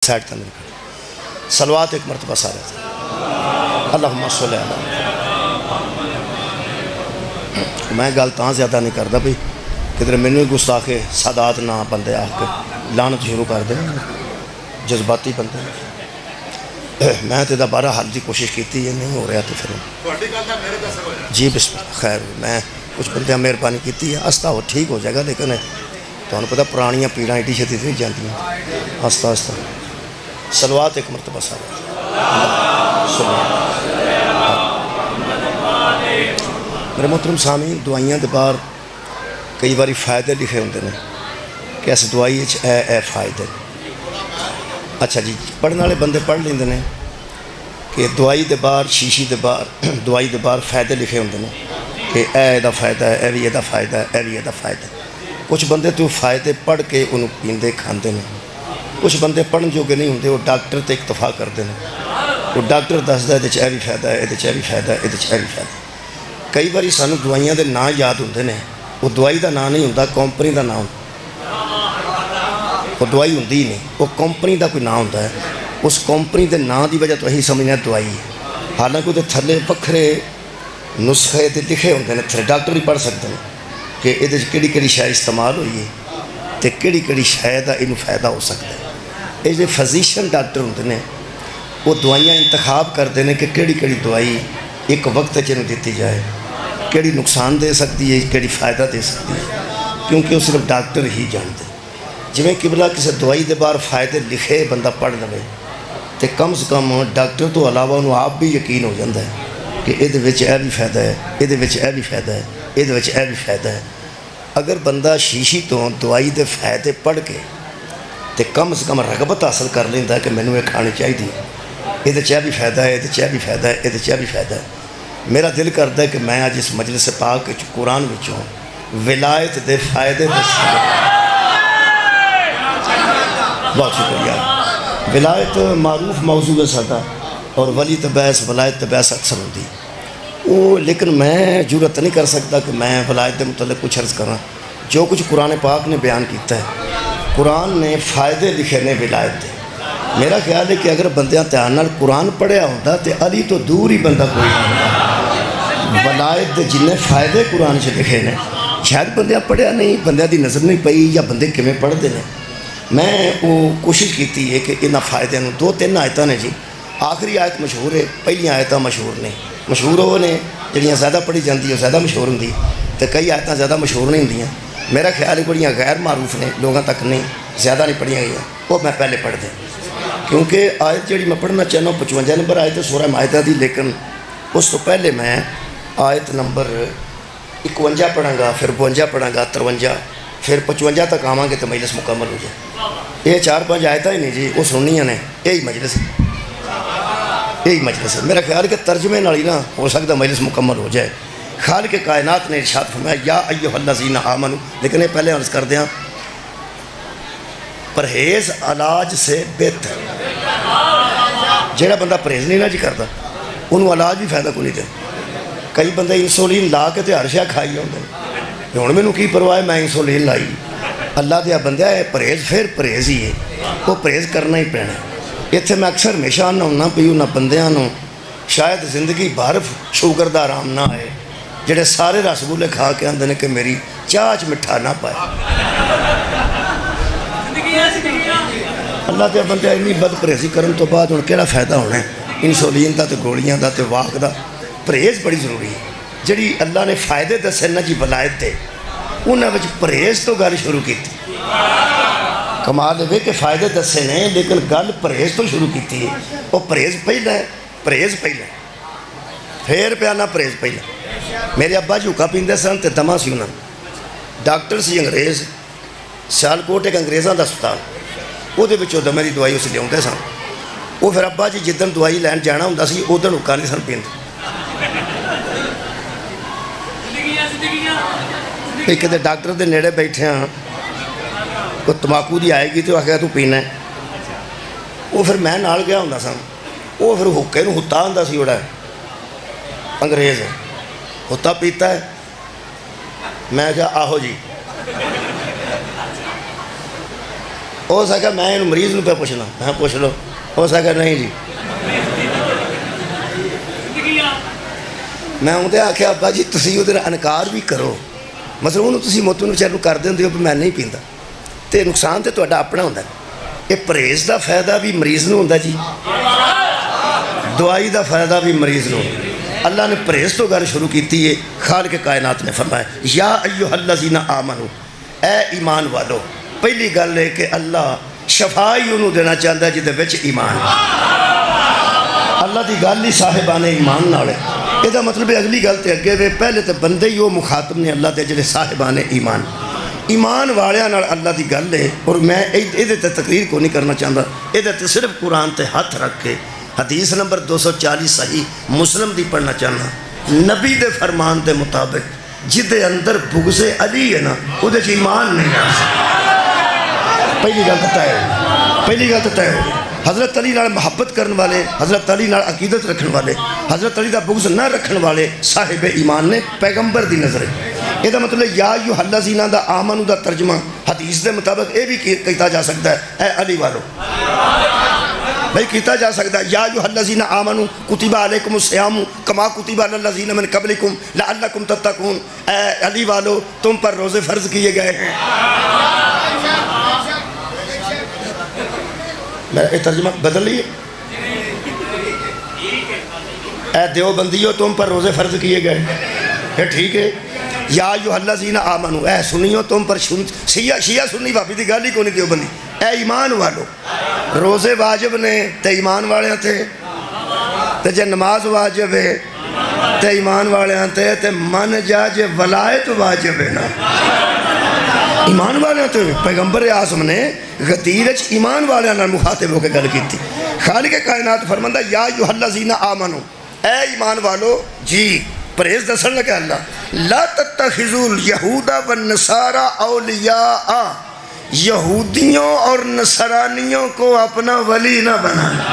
Side تک نہیں کھڑے. صلوات ایک مرتبہ سارے اللہم صلی علی. میں گل تاں زیادہ نہیں کرتا بھئی کدھر مینوں گستاخ سادات نہ بندے آ کے لعنت شروع کر دیں جذباتی بندے. میں تو بارہ حل کی کوشش کی ہے نہیں ہو رہا تو پھر جی بسم اللہ خیر میں کچھ بندے مہربانی کی ہے آستہ وہ ٹھیک ہو جائے گا لیکن تمہیں پتہ پرانیاں پیڑاں ایڈی چھتی نہیں جاتی آستہ آستہ. صلوات ایک مرتبہ سارے میرے محترم سامعین دعائیاں دے بار کئی باری فائدے لکھے ہوندے نے کہ اس دعائی اے فائدے. اچھا جی پڑھنے والے بندے پڑھ لیندے نے کہ دعائی دے بار شیشی دے بار دعائی دے بار فائدے لکھے ہوندے نے کہ اے دا فائدہ ہے اے بھی اے دا فائدہ ہے اے بھی اے دا فائدہ ہے. کچھ بندے تو فائدے پڑھ کے انہوں پیندے کھاندے نے. کچھ بندے پڑھن جو کہ نہیں ہوندے وہ ڈاکٹر تے اکتفا کرتے ہیں. وہ ڈاکٹر دسدا ہے اے بھی فائدہ ہے اے بھی فائدہ ہے اے بھی فائدہ. کئی باری سانو دوائیاں دے نام یاد ہوندے نے وہ دوائی دا نام نہیں ہوندا کمپنی دا نام. وہ دوائی ہوندی ہی نہیں وہ کمپنی دا کوئی نام ہوندا ہے. اس کمپنی دے نام دی وجہ تو اہی سمجھنا دوائی ہے. حالانکہ وہ تھلے وکھرے نسخے تے لکھے ہوندے نے تھلے ڈاکٹر ہی پڑھ سکتے ہیں کہ یہ کہڑی شے استعمال ہوئی ہے تے کہڑی شے دا انہوں فائدہ ہو سکتا ہے. یہ جو فزیشن ڈاکٹر ہوندے نے وہ دوائیاں انتخاب کرتے ہیں کہ کہڑی دوائی ایک وقت چنوں دیتی جائے کہڑی نقصان دے سکتی ہے کہڑی فائدہ دے سکتی ہے کیونکہ وہ صرف ڈاکٹر ہی جانتے. جویں قبلہ کسی دوائی دے بار فائدے لکھے بندہ پڑھ لے تو کم سے کم ڈاکٹر تو علاوہ انہوں آپ بھی یقین ہو جاتا ہے کہ یہ بھی فائدہ ہے یہ بھی فائدہ ہے یہ بھی فائدہ ہے. اگر بندہ شیشی تو دوائی دے فائدے پڑھ کے تو کم سے کم رغبت حاصل کر لینا ہے کہ مینوں یہ کھانی چاہیے یہ بھی فائدہ ہے یہ بھی فائدہ ہے یہ بھی فائدہ ہے. میرا دل کرتا ہے کہ میں آج اس مجلس پاک قرآن وچوں ولایت دے فائدے بہت شکریہ. ولایت معروف موضوع ہے ساڈا اور ولی تبیس ولایت تبیس اکثر ہوتی وہ لیکن میں جرت نہیں کر سکتا کہ میں ولایت دے متعلق کچھ عرض کراں. جو کچھ قرآن پاک نے بیان کیتا ہے قرآن نے فائدے لکھے نے ولایت دے. میرا خیال ہے کہ اگر بندیاں دھیان نال قرآن پڑھیا ہوتا تو علی تو دور ہی بندہ کوئی نہیں ہوتا. ولایت دے جنہیں فائدے قرآن سے لکھے نے شاید بندیاں پڑھیا نہیں بندیاں دی نظر نہیں پئی یا بندے کیویں پڑھتے ہیں. میں وہ کوشش کی ہے کہ انہاں فائدے نوں 2-3 آیتاں نے جی. آخری آیت مشہور ہے پہلی آیتاں مشہور نے مشہور وہ نے جڑیاں زیادہ پڑھی جاتی وہ زیادہ مشہور ہوندی تو کئی آیتاں زیادہ مشہور نہیں ہوندیاں. میرا خیال ہے بڑیاں غیر معروف نے لوگوں تک نہیں زیادہ نہیں پڑھیاں گئی وہ میں پہلے پڑھ دیں کیونکہ آیت جڑی میں پڑھنا چاہنا 55 نمبر آیت ہے سورہ مائدہ دی لیکن اس تو پہلے میں آیت نمبر 51 پڑھاں گا پھر 52 پڑھاں گا 53 پھر 55 تک آواں گے تو مجلس مکمل ہو جائے. یہ 4-5 آیتیں ہی نہیں جی وہ سننیاں نے یہی مجلس ہے. میرا خیال ہے کہ ترجمے نال ہی نہ ہو سکتا مجلس مکمل ہو جائے. خالق کائنات نے ارشاد فرمایا یا ایھا الذین آمنوا لیکن یہ پہلے عرض کر دیا پرہیز علاج سے بہتر. جہاں بندہ پرہیز نہیں نہ جی کرتا انہوں علاج بھی فائدہ کو نہیں دے. کئی بندے انسولین لا کے ہر شے کھائی ہوندے ہوں مینوں کی پرواہ ہے میں انسولین لائی. اللہ دیا بندہ ہے پرہیز پھر پرہیز ہی ہے وہ پرہیز کرنا ہی پینا. اتنے میں اکثر ہمیشہ آنا ہونا پی انہاں بندیاں نوں شاید زندگی بھر شوگر دا آرام نہ آئے جڑے سارے رسگلے کھا کے آندے نے کہ میری چاہ چ مٹھا نہ پائے. اللہ دیا بندہ انی بد پرہیزی کرن تو بعد ہن کیڑا فائدہ ہونا ہے. انسولین دا تے گولیاں دا تے واق دا پرہیز بڑی ضروری ہے. جڑی اللہ نے فائدے دسے نا جی ولایت دے انہاں وچ پرہیز تو گل شروع کیتی. کمال ہے کہ فائدے دسے نے لیکن گل پرہیز تو شروع کیتی ہے. وہ پرہیز پہلا ہے پھر پیانا پرہیز پہلا. میرے ابا جھوکا پیندے سن تے دما سی انہاں ڈاکٹر سی انگریز سیالکوٹ ایک انگریزاں دا ہسپتال وہ دمے دی دوائی اس لیا سن. وہ پھر ابا جی جدن دوائی لین جانا ہوں سی ادھر حکا نہیں سن پیندے. ایک دے ڈاکٹر دے نیڑے بیٹھے ہاں وہ تمباکو دی آئے گی تو آخیا تو پینا ہے. وہ پھر میں نال گیا ہوں سن وہ پھر حکے نوں ہتا ہوں سی جڑا انگریز ہتا پیتا ہے. میں کہا آہو جی ہو سکا میں انہوں مریض نو پہ پوچھنا، میں پوچھ لو، ہو سکا نہیں جی میں انہیں آخیا ابا جی تسی وہ انکار بھی کرو، مطلب انہوں تسی موتو وچار کر دیں ہو میں نہیں پیندا، تو نقصان تو تہاڈا اپنا ہوتا ہے۔ یہ پرہیز دا فائدہ بھی مریض نو ہوتا جی، دعائی دا فائدہ بھی مریض نو۔ اللہ نے پرہیز تو گل شروع کی ہے، خالق کائنات نے فرمایا یا ایھا الذین آمنو، اے ایمان والو۔ پہلی گل ہے کہ اللہ شفا ہی انہوں دینا چاہتا ہے جہدے وچ ایمان، اللہ دی گل ہی صاحبان ایمان نال ہے۔ یہ مطلب ہے اگلی گل تے اگے وے، پہلے تے بندے ہی وہ مخاطب نے اللہ دے جڑے صاحبان ایمان، ایمان والیاں نال اللہ دی گل ہے۔ اور میں یہ تقریر کو نہیں کرنا چاہتا، یہ صرف قرآن تے ہاتھ رکھ کے حدیث نمبر 240 صحیح مسلم دی پڑھنا چاہنا، نبی دے فرمان دے مطابق جدے اندر بغض علی ہے نا وہ دے ایمان نہیں آ سکتا۔ پہلی گل طے ہو، پہلی گل طے ہو، حضرت علی نال محبت کرن والے، حضرت علی نال عقیدت رکھن والے، حضرت علی دا بغض نہ رکھن والے صاحب ایمان نے پیغمبر دی نظر ہے۔ یہ مطلب یا ایھا الذین دا آمنو دا ترجمہ حدیث دے مطابق یہ بھی کیتا جا سکتا ہے اے علی والو، بھائی کیتا جا سکتا ہے یا ایھا الذین آمنو کتب علیکم الصیام کما کتب علی الذین من قبلکم لعلکم تتقون، اے علی والو تم پر روزے فرض کیے گئے ہیں۔ میں یہ ترجمہ بدل لیے، اے دیوبندیو تم پر روزے فرض کیے گئے، یہ ٹھیک ہے۔ یا ایھا الذین آمنو، اے سنیو تم پر شیعہ سنی بھابی دی گل ہی کو نہیں دیوبندی، اے ایمان والو روزے واجب نے تے ایمان والے تھے، تے جے نماز واجب ہے تے ایمان والے تھے، تے من جا جے ولایت واجب ہے نا ایمان والے تھے۔ پیغمبر اعظم نے غدیرچ ایمان والے نال مخاطب ہو کے گل کی تھی۔ خالق کائنات فرماندا یا ایھا الذین آمنو، اے ایمان والو جی پرہیز دسن لگا اللہ، لا تتخذوا الیہود والنصارى اولیاء، یہودیوں اور نصرانیوں کو اپنا ولی نہ بنانا،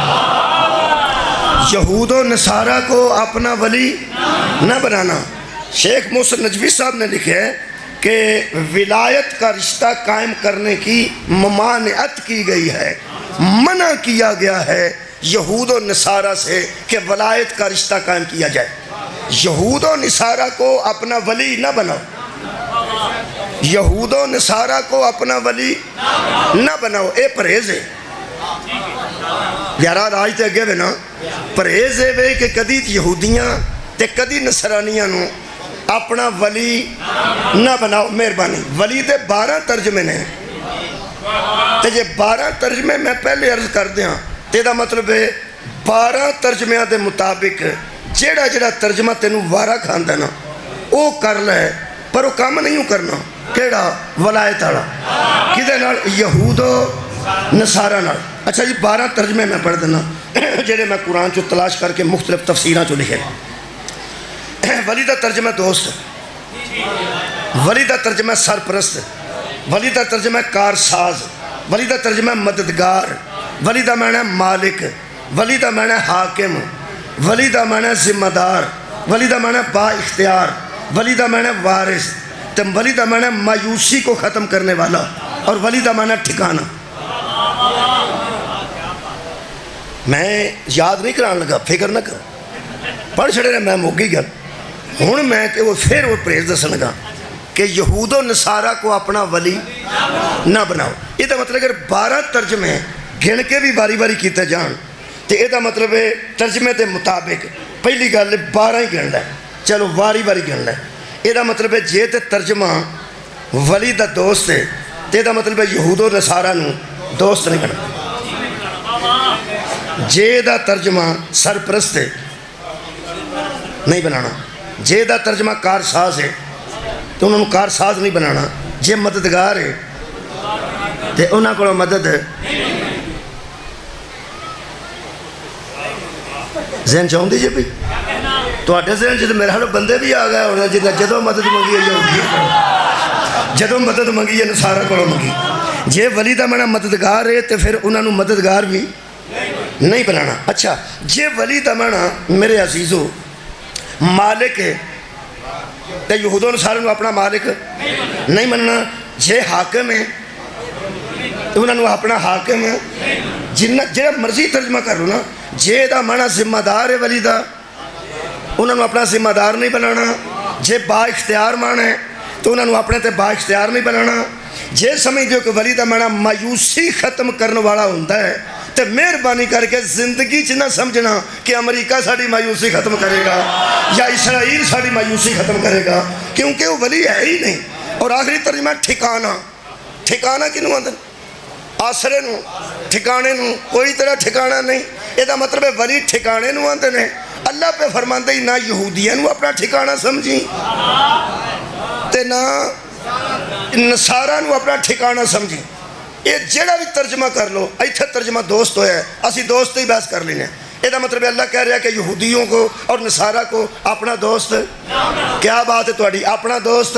یہود و نصارہ کو اپنا ولی نہ بنانا۔ شیخ محسن نجوی صاحب نے لکھا ہے کہ ولایت کا رشتہ قائم کرنے کی ممانعت کی گئی ہے، منع کیا گیا ہے یہود و نصارہ سے کہ ولایت کا رشتہ قائم کیا جائے۔ یہود و نصارہ کو اپنا ولی نہ بناؤ، یہود و نصارہ کو اپنا ولی نہ بناؤ، اے پرہیز ہے یارہ راج تے اگے نا، پرہیز ہے کہ کدی یہودیاں تے کدی نصرانیاں نو اپنا ولی نہ بناؤ۔ مہربانی ولی دے 12 ترجمے نے، تے جے 12 ترجمے میں پہلے عرض کر دیاں تے دا مطلب ہے 12 ترجمے دے مطابق جیڑا جیڑا ترجمہ تینوں وارا کھاندا نا او کر لے، پر وہ کام نہیں کرنا کیڑا ولایت والا کدے نال یہود و نصارہ نال۔ اچھا جی 12 ترجمے میں پڑھ دینا جڑے میں قرآن چو تلاش کر کے مختلف تفسیراں چو لکھے۔ ولی دا ترجمہ دوست، ولی دا ترجمہ سرپرست، ولی دا ترجمہ کارساز، ولی دا ترجمہ مددگار، ولی دا معنی مالک، ولی دا معنی حاکم، ولی دا معنی ذمہ دار، ولی دا معنی با اختیار، ولی دا معنی وارث، ولی دا معنی مایوسی کو ختم کرنے والا، اور ولی دا معنی ٹھکانہ۔ میں یاد نہیں کران لگا، فکر نہ کر پڑھ چھڑے نے میں موگی گل ہوں میں کہ وہ پھر وہ پریز دسن لگا کہ یہود و نصارہ کو اپنا ولی نہ بناؤ۔ یہ دا مطلب اگر 12 ترجمے گن کے بھی باری باری کیتے جان تو یہ دا مطلب ہے ترجمے دے مطابق پہلی گل 12 ہی گن لے، چلو باری باری گن لے۔ یہ دا مطلب ہے جے تے ترجمہ ولی دا دوست ہے تو یہ دا مطلب ہے یہود و نصارہ نو دوست نہیں بنا، جے دا ترجمہ سرپرست ہے نہیں بنانا، جے دا ترجمہ کارساز ہے تو انہوں نے کارساز نہیں بنانا، جے مددگار ہے تو انہوں کو مدد ہے۔ ذہن چاہوں دیجئے بھی تو آٹھے ذہن جدو میرے ہاں بندے بھی آ گئے ہونا جدو مدد منگی ہے یہودی، جدو مدد منگی ہے نصارہ کو منگی۔ جے ولی دا معنی مددگار ہے تو پھر انہوں نے مددگار بھی نہیں بنانا۔ اچھا جے ولی دا معنی میرے عزیزو مالک ہے تو یہود و نصارہ نے اپنا مالک نہیں مننا، جے حاکم ہے انہوں نے اپنا حاکم جنہ جہاں مرضی ترجمہ کر لو نا، جے دا مانا ذمہ دار ہے ولی دا، انہوں نے اپنا ذمہ دار نہیں بنانا. جے با اختیار مان ہے تو انہوں نے اپنے تے با اختیار نہیں بنانا. جے سمجھ دیو کہ ولی دا مانا مایوسی ختم کرنے والا ہوتا ہے تو مہربانی کر کے زندگی چ نہ سمجھنا کہ امریکہ ساری مایوسی ختم کرے گا یا اسرائیل ساری مایوسی ختم کرے گا، کیونکہ وہ ولی ہے ہی نہیں. اور آخری ترجمہ ٹھکانہ. ٹھکانہ کنوں آندن؟ آسرے نو، ٹھکانے نو. کوئی طرح ٹھکانہ نہیں. یہ مطلب ہے ولی ٹھکانے نو آندے نے. اللہ پہ فرماندے ہی نہ یہودیاں نو اپنا ٹھکانہ سمجھی تے نہ نصارہ نو اپنا ٹھکانہ سمجھی. یہ جڑا بھی ترجمہ کر لو، ایتھے ترجمہ دوست ہویا ہے، اسی دوست ہی بحث کر لینے. یہ مطلب ہے اللہ کہہ رہا ہے کہ یہودیوں کو اور نصارہ کو اپنا دوست. کیا بات ہے تہاڈی، اپنا دوست.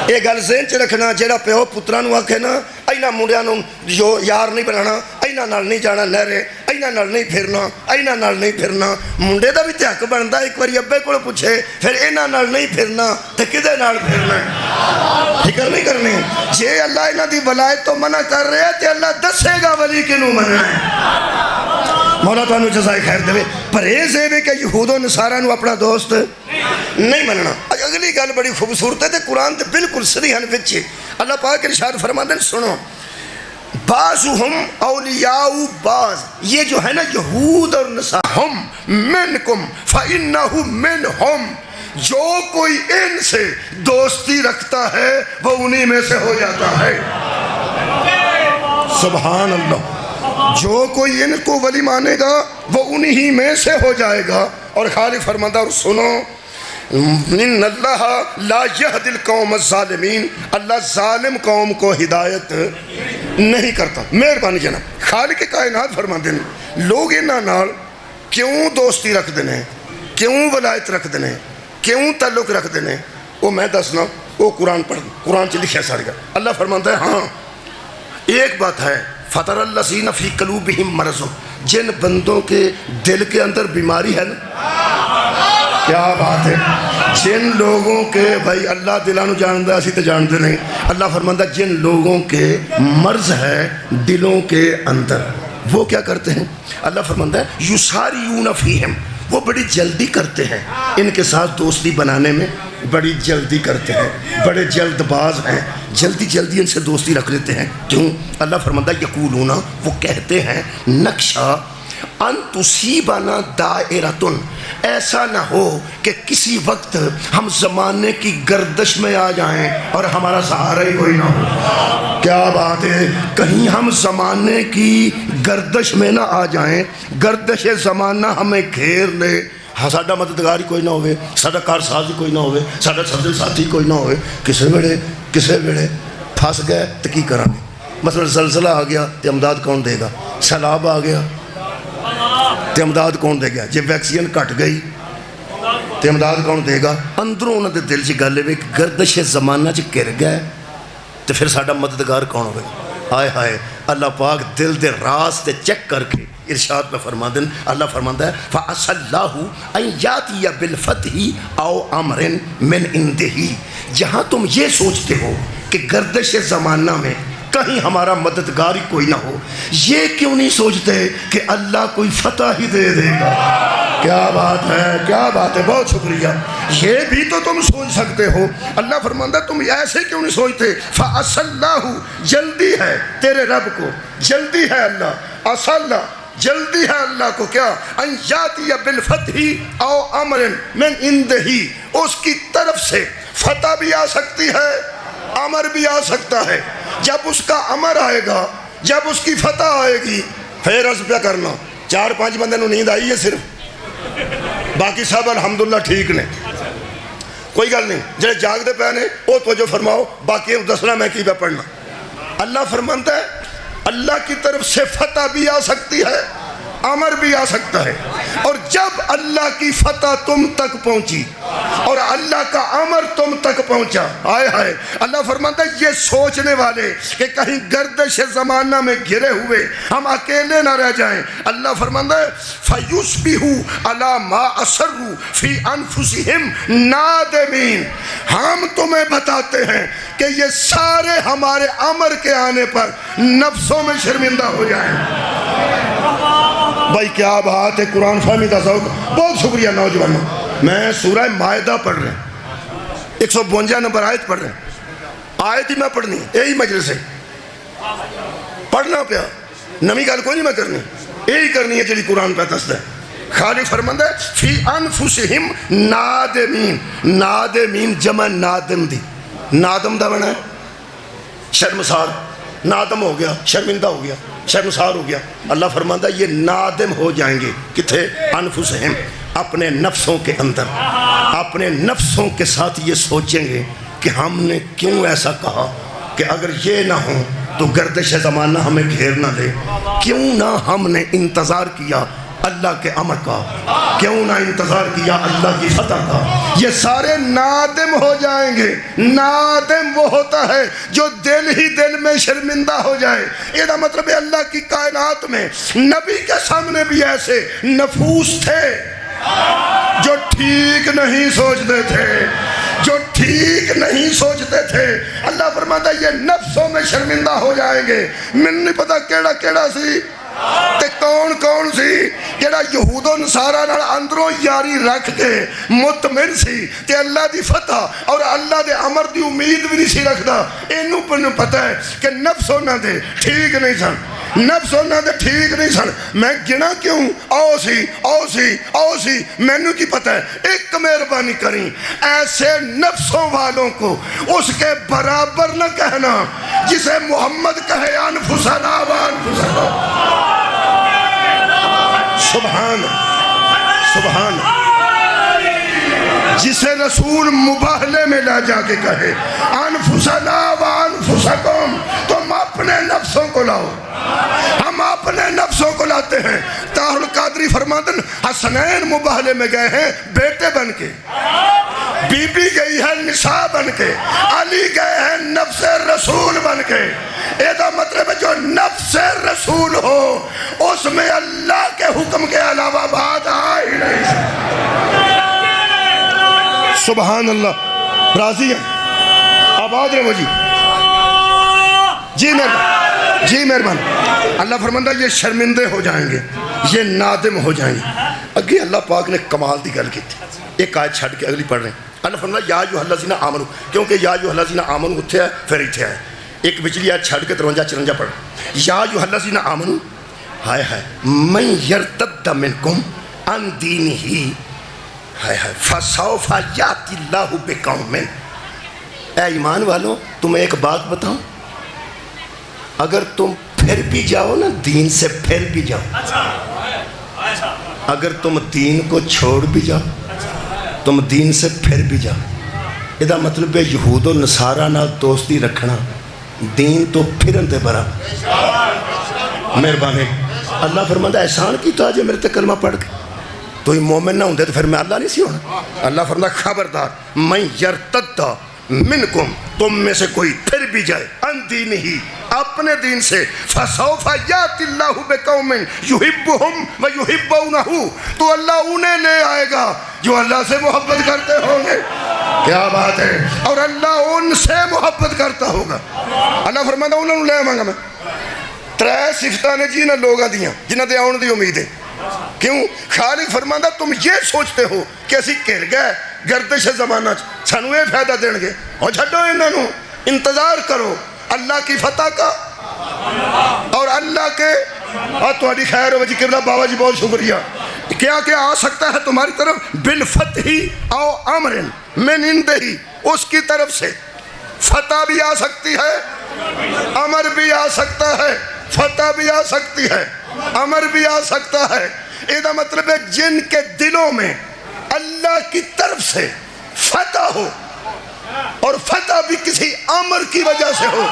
یہ گل ذہن چ رکھنا، جڑا پیو پتراں نوں آکھے نا اینا منڈیاں نوں جو یار نہیں بنانا، اینا نال نہیں جانا نہرے، اینا نال نہیں پھرنا، اینا نال نہیں پھرنا. منڈے دا بھی تے حق بندا ایک واری ابے کول پوچھے پھر اینا نال نہیں پھرنا تے کدے نال پھرنا ہے. فکر نہیں کرنی. جے اللہ انہاں دی ولایت تو منع کر رہا ہے تے اللہ دسے گا ولی کنوں مننا ہے. مولا تو انہوں جزائے خیر دے. پرہیز ہے کہ یہود و نصارہ نو اپنا دوست نہیں مننا. اگلی گل بڑی خوبصورت ہے تے قرآن تے بالکل صریحاً وچ اللہ پاک ارشاد فرماندے ہیں، سنو، بعضهم اولیاء بعض. یہ جو ہے نا یہود اور نصارہ، ہم منکم فإنہ منہم، جو کوئی ان سے دوستی رکھتا ہے وہ انہی میں سے ہو جاتا ہے. سبحان اللہ. جو کوئی ان کو ولی مانے گا وہ انہی میں سے ہو جائے گا. اور خالق فرماتا، اور سنو، ان اللہ لا یہد القوم الظالمین، اللہ ظالم قوم کو ہدایت نہیں کرتا. مہربانی جناب. خالق کائنات فرماتے ہیں لوگ انہاں نال کیوں دوستی رکھ دینے، کیوں ولایت رکھ دینے، کیوں تعلق رکھ دینے، وہ میں دسنا. وہ قرآن پڑھ، قرآن چ لکھا سارے گا. اللہ فرماتا ہے ہاں ایک بات ہے، فطر الذین فی قلوبہم مرض، جن بندوں کے دل کے اندر بیماری ہے نا. کیا بات ہے. جن لوگوں کے بھائی اللہ دلانو جاندہ اسی تو جاندے نہیں. اللہ فرماتا جن لوگوں کے مرض ہے دلوں کے اندر، وہ کیا کرتے ہیں؟ اللہ فرماتا ہے یساریون فیہم، وہ بڑی جلدی کرتے ہیں ان کے ساتھ دوستی بنانے میں، بڑی جلدی کرتے ہیں، بڑے جلد باز ہیں، جلدی جلدی ان سے دوستی رکھ لیتے ہیں. کیوں؟ اللہ فرماتا ہے یقولون، وہ کہتے ہیں، نقشہ ان تصیبنا دائرتن، ایسا نہ ہو کہ کسی وقت ہم زمانے کی گردش میں آ جائیں اور ہمارا سہارا ہی کوئی نہ ہو. کیا بات ہے. کہیں ہم زمانے کی گردش میں نہ آ جائیں، گردش زمانہ ہمیں گھیر لے، ساڈا مددگار ہی کوئی نہ ہوئے، ساڈا کارساز ہی کوئی نہ ہوئے، ساڈا سبزی ساتھی کوئی نہ ہوئے. کسے ویلے پھنس گئے تو کی کریں گے؟ مثلا زلزلہ آ گیا تو امداد کون دے گا؟ سیلاب آ گیا تو امداد کون دے گا؟ جب ویکسین کٹ گئی تو امداد کون دے گا؟ اندروں انہوں نے دل چ گل ہے کہ گردش زمانہ چ گر گئے تو پھر ساڈا مددگار کون ہوئے؟ ہائے ہائے. اللہ پاک دل دے راز تے چیک کر کے ارشاد میں فرما دیں. اللہ فرماتا ہے فَعَسَى اللَّهُ أَن يَأْتِيَ بِالْفَتْحِ أَوْ أَمْرٍ مِّنْ عِنْدِهِ. جہاں تم یہ سوچتے ہو کہ گردش زمانہ میں کہیں ہمارا مددگار ہی کوئی نہ ہو، یہ کیوں نہیں سوچتے کہ اللہ کوئی فتح ہی دے دے گا؟ کیا بات ہے، کیا بات ہے. بہت شکریہ. یہ بھی تو تم سوچ سکتے ہو. اللہ فرماتا ہے تم ایسے کیوں نہیں سوچتے؟ فَعَسَى اللَّهُ، جلدی ہے تیرے رب کو، جلدی ہے اللہ، عَسَى اللہ، جلدی ہے اللہ کو کیا؟ ان یاتی بالفتح او امر من عنده، اس کی طرف سے فتح بھی آ سکتی ہے، امر بھی آ سکتا ہے. جب اس کا امر آئے گا، جب اس کی فتح آئے گی، پھر عرض پہ کرنا 4-5 بندے نو نیند آئی ہے صرف، باقی سب الحمدللہ ٹھیک نے، کوئی گل نہیں. جڑے جاگ دے پے نے وہ توجہ فرماؤ، باقی دسنا میں کی پہ پڑھنا. اللہ فرماتا ہے اللہ کی طرف سے فتح بھی آ سکتی ہے، امر بھی آ سکتا ہے. اور جب اللہ کی فتح تم تک پہنچی اور اللہ کا امر تم تک پہنچا. آئے ہائے. اللہ فرماتا ہے یہ سوچنے والے کہ کہیں گردش زمانہ میں گھرے ہوئے ہم اکیلے نہ رہ جائیں. اللہ فرماتا ہے فَيُصْبِحُوا عَلَى مَا أَسَرُّوا فِي أَنفُسِهِمْ نَادِمِينَ. ہم تمہیں بتاتے ہیں کہ یہ سارے ہمارے امر کے آنے پر نفسوں میں شرمندہ ہو جائیں. بھائی کیا بات ہے. قرآن فہمی کا ذوق. بہت شکریہ نوجوانوں. میں سورہ مائدہ پڑھ رہے ہیں, 152 نمبر آیت پڑھ رہے ہیں. آیت ہی میں پڑھنی یہی مجلس سے پڑھنا پیا, نمی گل کوئی نہیں میں کرنی, یہی کرنی ہے جڑی قرآن پہ دستا ہے. خالق فرماندا ہے فی انفسہم نادمین. نادمین جمع نادم دی. نادم دا بنا ہے شرمسار. نادم ہو گیا, شرمندہ ہو گیا, شرمسار ہو گیا. اللہ فرماندا ہے یہ نادم ہو جائیں گے. کتھے؟ انفسہم, اپنے نفسوں کے اندر. اپنے نفسوں کے ساتھ یہ سوچیں گے کہ ہم نے کیوں ایسا کہا, کہ اگر یہ نہ ہو تو گردش زمانہ ہمیں گھیر نہ لے. کیوں نہ ہم نے انتظار کیا اللہ کے امر کا, کیوں نہ انتظار کیا اللہ کی فتح کا. یہ سارے نادم ہو جائیں گے. نادم وہ ہوتا ہے جو دل ہی دل میں شرمندہ ہو جائے. یہ مطلب ہے اللہ کی کائنات میں نبی کے سامنے بھی ایسے نفوس تھے جو ٹھیک نہیں سوچتے تھے, جو ٹھیک نہیں سوچتے تھے. اللہ فرماتا ہے یہ نفسوں میں شرمندہ ہو جائیں گے. میں نہیں پتا کیڑا کیڑا سی تے کون کون سی جڑا یہود و نصارہ نال اندروں یاری رکھ کے مطمئن سی تے اللہ دی فتح اور اللہ دے امر دی امید بھی نہیں سی رکھدا. اینوں پنوں پتہ ہے کہ نفس انہاں دے ٹھیک نہیں سن, نفس انہاں دے ٹھیک نہیں سن. میں گنا کیوں او سی مینوں کی پتہ ہے. ایک مہربانی کریں, ایسے نفسوں والوں کو اس کے برابر نہ کہنا جسے محمد کہے انفسنا وانفسکم. سبحان سبحان. جسے رسول مباہلے میں لا جا کے کہے انفسنا وانفسکم, تم اپنے نفسوں کو لاؤ. ہم اپنے نفسوں کو لاتے ہیں. طاہر القادری فرماتے ہیں حسنین مباہلے میں گئے ہیں بیٹے بن کے, بی بی گئی ہے نساء بن کے, علی گئے ہیں نفس رسول بن کے. ایدہ مطلب ہے جو نفس رسول ہو اس میں اللہ کے حکم کے علاوہ بات آئی نہیں. سبحان اللہ. راضی ہیں آباد رہو جی. جی مہربان, جی مہربان. اللہ فرماتا ہے یہ شرمندے ہو جائیں گے, یہ نادم ہو جائیں گے. اگے اللہ پاک نے کمال دی گل کی تھی. ایک آیت چھڑ کے اگلی پڑھ رہے ہیں. اللہ فرماتا ہے یا ایھا الذین آمنوا, کیونکہ یا ایھا الذین آمنوا اتھے ہے پھر اتھے ہے. ایک پچھلی آیت چھڑ کے 53-54 پڑھ. یا ایھا الذین آمنوا, ہائے ہائے, من یرتد منکم عن دینہ, ہائے ہائے, فسوف یاتی اللہ بقوم. اے ایمان والوں تمہیں ایک بات بتاؤں, اگر تم پھر بھی جاؤ نا دین سے, پھر بھی جاؤ, اگر تم دین کو چھوڑ بھی جاؤ, تم دین سے پھر بھی جاؤ. یہ مطلب ہے یہود و نصارہ نہ دوستی رکھنا دین تو پھرن دے برا. مہربانی. اللہ فرماتا ہے احسان کی تو آج میرے تے کلمہ پڑھ کے تو ہی مومن نہ ہوندے تو پھر میں اللہ نہیں سی ہونا. اللہ فرماتا ہے خبردار, من یرتد منکم, تم میں سے کوئی پھر بھی جائے عن دینہ, اپنے دین سے, فسوف یاتی اللہ بقوم یحبہم ویحبونہ, تو اللہ انہیں لے آئے گا جو اللہ سے محبت کرتے ہوں گے. کیا بات ہے. اور اللہ ان سے محبت کرتا ہوگا. اللہ فرماتا ہے انہوں نے لے آواں گا میں. 3 صفتاں نے جی نہ لوگاں دیاں جنہاں دے آن دی امید ہے. کیوں؟ خالق فرماتا تم یہ سوچتے ہو کہ اسی گھر گئے گردش زمانہ سانو یہ فائدہ دیں گے, اور چھڈو انہاں نو, انتظار کرو اللہ کی فتح کا اور اللہ کے. اور تمہاری خیر ہو جی قبلہ بابا جی, بہت شکریہ. کیا کیا آ سکتا ہے تمہاری طرف؟ بالفتح او امر من عنده, اس کی طرف سے فتح بھی آ سکتی ہے, امر بھی آ سکتا ہے, فتح بھی آ سکتی ہے, امر بھی آ سکتا ہے. یہ مطلب ہے جن کے دلوں میں اللہ کی طرف سے فتح ہو, اور فتح بھی کسی امر کی وجہ سے ہو.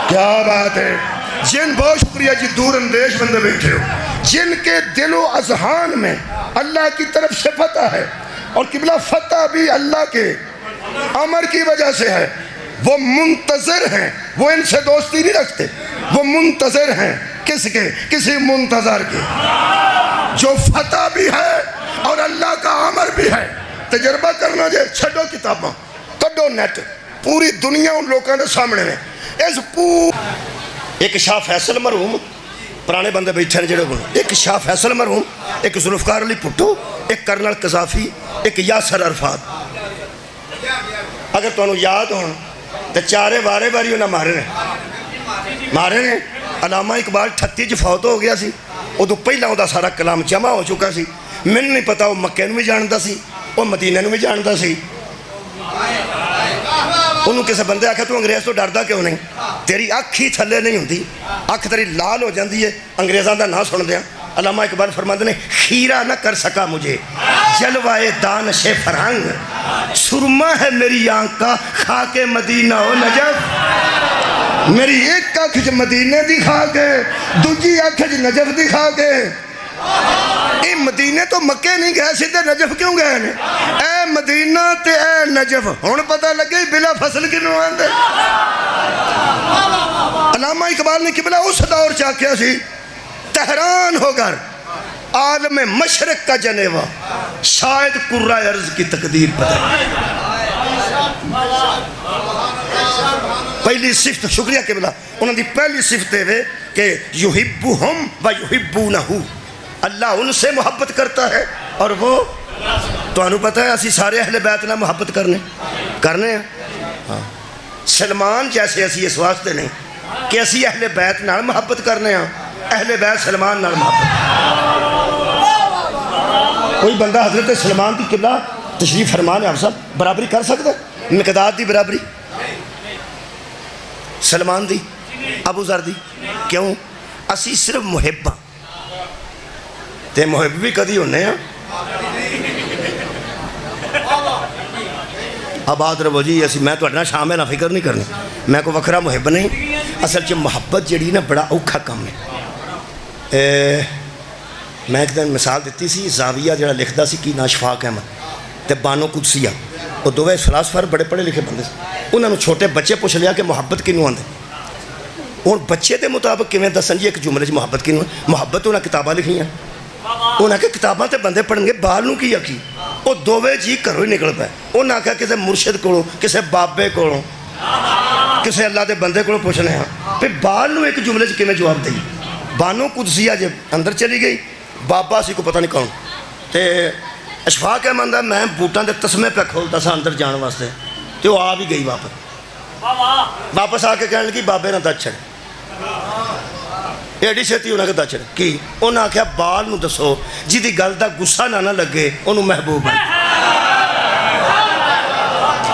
کیا بات ہے. جن, بہت شکریہ جی, دور اندیش بندے بیٹھے ہو, جن کے دل و اذہان میں اللہ کی طرف سے فتح ہے اور قبلہ فتح بھی اللہ کے امر کی وجہ سے ہے. وہ منتظر ہیں, وہ ان سے دوستی نہیں رکھتے, وہ منتظر ہیں. کس کے؟ کسی منتظر کے جو فتح بھی ہے اور اللہ کا امر بھی ہے. تجربہ کرنا جائے, چھڈو کتاباں, کڈو نیٹ, پوری دنیا ان لوگوں کے سامنے ہے. اس ایک شاہ فیصل مرحوم, پرانے بندے بیٹھے ہیں جڑے بولو, ایک شاہ فیصل مرحوم, ایک ذوالفقار علی بھٹو, ایک کرنل قذافی, ایک یاسر عرفات. اگر تمہیں یاد ہو تو چارے بارے باری انہیں مارے نے. علامہ اقبال 38 فوت ہو گیا سی, ادو پہلا وہ سارا کلام جمع ہو چکا سی. مینوں نہیں پتا وہ مکے نوں بھی جانتا سی, وہ مدینے نوں بھی جانتا سی. انہوں کسی بندے آکھا تو انگریز تو ڈردا کیوں نہیں, تیری اکھ ہی تھلے نہیں ہوندی, اکھ تیری لال ہو جاندی ہے انگریزاں دا نہ سن دیاں. علامہ اقبال فرماتے نے خیرہ نہ کر سکا مجھے جلوائے دانش فرہنگ, سرما ہے میری آنکھ کا خاک مدینہ و نجف. میری ایک اکھ مدینے دکھا کے, دوجی اکھ نجف دکھا کے. اے مدینے تو مکے نہیں گئے, سیدھے نجف کیوں گئے نے؟ اے مدینہ تے اے نجف, ہن پتہ لگے بلا فصل کنوں آندے. علامہ اقبال نے قبلہ اس دور چاکیا سی, تہران ہو کر عالم مشرق کا جنیوا, شاید قرہ ارض کی تقدیر بدل. پہلی صفت, شکریہ قبلہ, انہوں نے پہلی صفت ہے کہ یحبہم و یحبونہو, اللہ ان سے محبت کرتا ہے اور وہ, تو انہوں پتہ ہے اسی سارے اہل بیت نہ محبت کرنے ہیں. سلمان جیسے اسی اس واسطے نہیں کہ اسی اہل بیت نہ محبت کرنے ہیں, اہل بیت سلمان نہ محبت. کوئی بندہ حضرت سلمان کی قبلہ تشریف فرمان ہے, آپ صاحب برابری کر سکتا ہے؟ مقداد دی برابری سلمان دی, ابو ذر دی, کیوں؟ اسی صرف محبہ تے محب بھی کدی ہونے ہیں. آباد رہو جی, اسی میں تو اٹھنا شام ہے, نہ فکر نہیں کرنی, میں کو وکھرا محب نہیں. اصل چ محبت جڑی نا بڑا اوکھا کام ہے. میں ایک دن مثال دیتی سی, زاویہ جڑا لکھدا سی کی ناشفاق احمد تے بانو قدسیہ, وہ دوویں فلاسفر بڑے پڑھے لکھے بندے سے. انہوں نے چھوٹے بچے پوچھ لیا کہ محبت کنوں آندے, اور بچے دے مطابق کیویں دسن جی ایک جملے چ محبت کنوں؟ محبت انہاں کتاباں لکھیاں, انہاں کہ کتاباں تے بندے پڑھن گے, بال نوں کی آکھی, وہ دوویں جی گھروں ہی نکل پئے. انہاں آکھیا کسے مرشد کولوں, کسے بابے کولوں, کسے اللہ دے بندے کولوں پوچھنے ہاں, پھر بال نوں ایک جملے چ کیویں جواب دئی؟ بانو قدسیہ جب اندر چلی گئی, بابا سی کو پتہ نہیں کون, تے اشفاق احمد میں بوٹاں دے تسمے پہ کھولتا سا اندر جان واسطے, تے وہ آ بھی گئی واپس آ کے کہنے لگی بابے نہ دچھڑ, ایڈی چھتی انہاں کے دچھڑ کی؟ انہاں آکھیا بال نوں دسو جی دی گل دا غصہ نہ لگے انہوں محبوب ہے.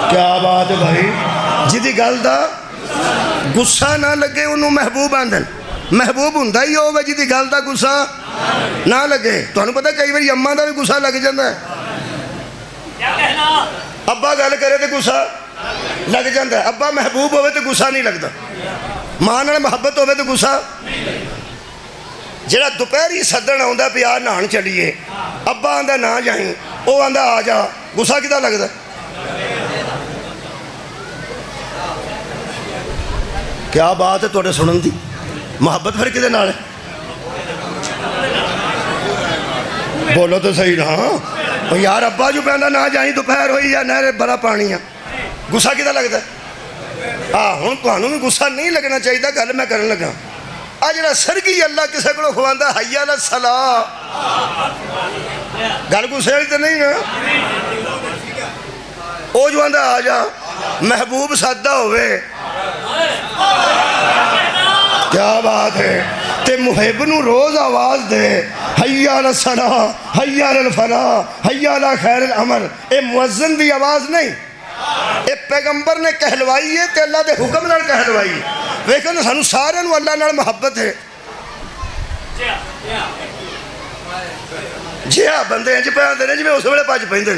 کیا بات ہے بھائی, جی دی گل دا غصہ نہ لگے انہوں محبوب آندن. محبوب ہوندا ہی ہوگا جی دی گل دا غصہ نہ لگے. تانوں پتہ کئی باری اماں دا بھی غصہ لگ جاندا ہے, ابا گل کرے تے غصہ لگ جاندا ہے. ابا محبوب ہوئے تے غصہ نہیں لگدا, ماں نال محبت ہوئے تے غصہ. جڑا دوپہری سدن آوندا پیا آ نہان چلیے, ابا آندا نہ جائیں, وہ آندا آ جا, غصہ کدا لگدا؟ کیا بات ہے تواڈے سنن دی, محبت پھر کدے نال ہے؟ بولو تو صحیح نا یار. ابا جو پہندا نہ جائیں, دوپہر ہوئی یا نہر بڑا پانی ہے, غصہ کدا لگدا ہے؟ ہاں ہن تانوں بھی غصہ نہیں لگنا چاہیے, گل میں کرن لگا. آ جڑا سرگی اللہ کسے کولوں کھواندا حی علی الصلاۃ, گل غصے والی تے نہیں نا. او جو آندا آ جا, محبوب سادہ ہوئے, کیا بات ہے. تے محب نو روز آواز دے حی علی الصلاۃ, حی علی الفلاح, حی علی خیر العمل. اے مؤذن دی آواز نہیں, اے پیغمبر نے کہلوائی ہے تے اللہ دے حکم نال کہلوائی ہے. ویکھن سانو سارے نو اللہ نال محبت ہے. جی ہاں بندے انج پہ آندے نے جویں اس ویلے پج پیندے.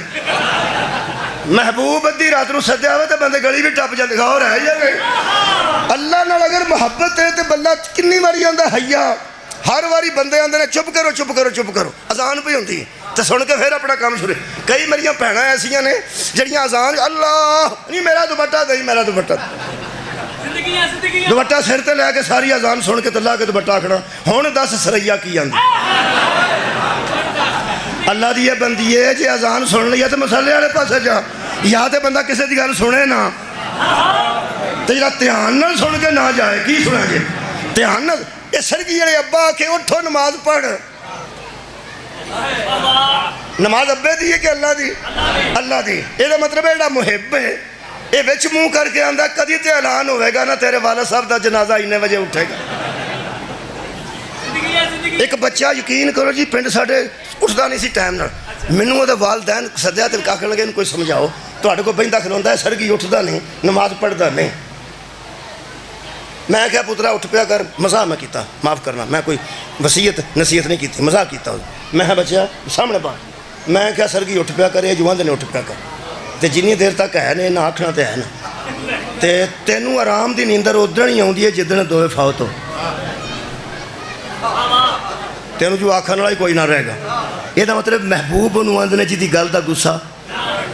محبوب ادھی رات نو سدیا ہوئے تے بندے گلی بھی ٹپ جاندے, غور ہے یا نہیں؟ اللہ نال اگر محبت ہے تے بندہ کنی واری آندا حیا, ہر واری بندے آندے نے چپ کرو چپ کرو چپ کرو, اذان پہ ہوندی ہے, تو سن کے پھر اپنا کام شروع. کئی میری بھن ایسا نے جہاں اذان اللہ نہیں میرا دوپٹہ دئی میرا دوپٹہ دوپٹہ سر تے لے کے ساری اذان سن کے لا کے دوپٹہ آخنا ہوں دس سریا کی آدھی. اللہ دی یہ بندی ہے جی اذان سن لی ہے تو مسالے والے پاسے جا یا تو بندہ کسی کی گل سنے نہ تو جا دھیان نہ سن کے نہ جائے کی سنا گے دھیان نہ. یہ سرگی والے ابا کے اٹھو نماز پڑھ. نماز ابے دی ہے کہ اللہ دی؟ اللہ دی. یہ مطلب ہے محب ہے یہ بچ منہ کر کے آندا کدی تے اعلان ہوئے گا نا تیرے والد صاحب دا جنازہ اننے بجے اٹھے گا. ایک بچہ یقین کرو جی پنڈ ساڈے اٹھتا نہیں سی ٹائم نال مینوں وہ والدین سدیا تے آکھن لگے کوئی سمجھاؤ تہاڈے کول بہندا کھلوندا ہے سرگی اٹھدا نہیں نماز پڑھدا نہیں. میں کیا پترا اٹھ پیا کر مزاح میں کیتا معاف کرنا میں کوئی وصیت نصیحت نہیں کی مزاح کیتا میں بچہ سامنے پا میں کیا سرگی اٹھ پیا کر یہ جو آندے نے اٹھ پیا کر تے جنی دیر تک ہے نے نہ آکھنا تے ہے نا تے تینوں آرام دی نیندر ادھر ہی آؤندی ہے جدن دوئے فوت ہو تینوں جو آکھن والا ہی کوئی نہ رہے گا. یہ مطلب محبوب نوں آندے نے جدی گل دا غصہ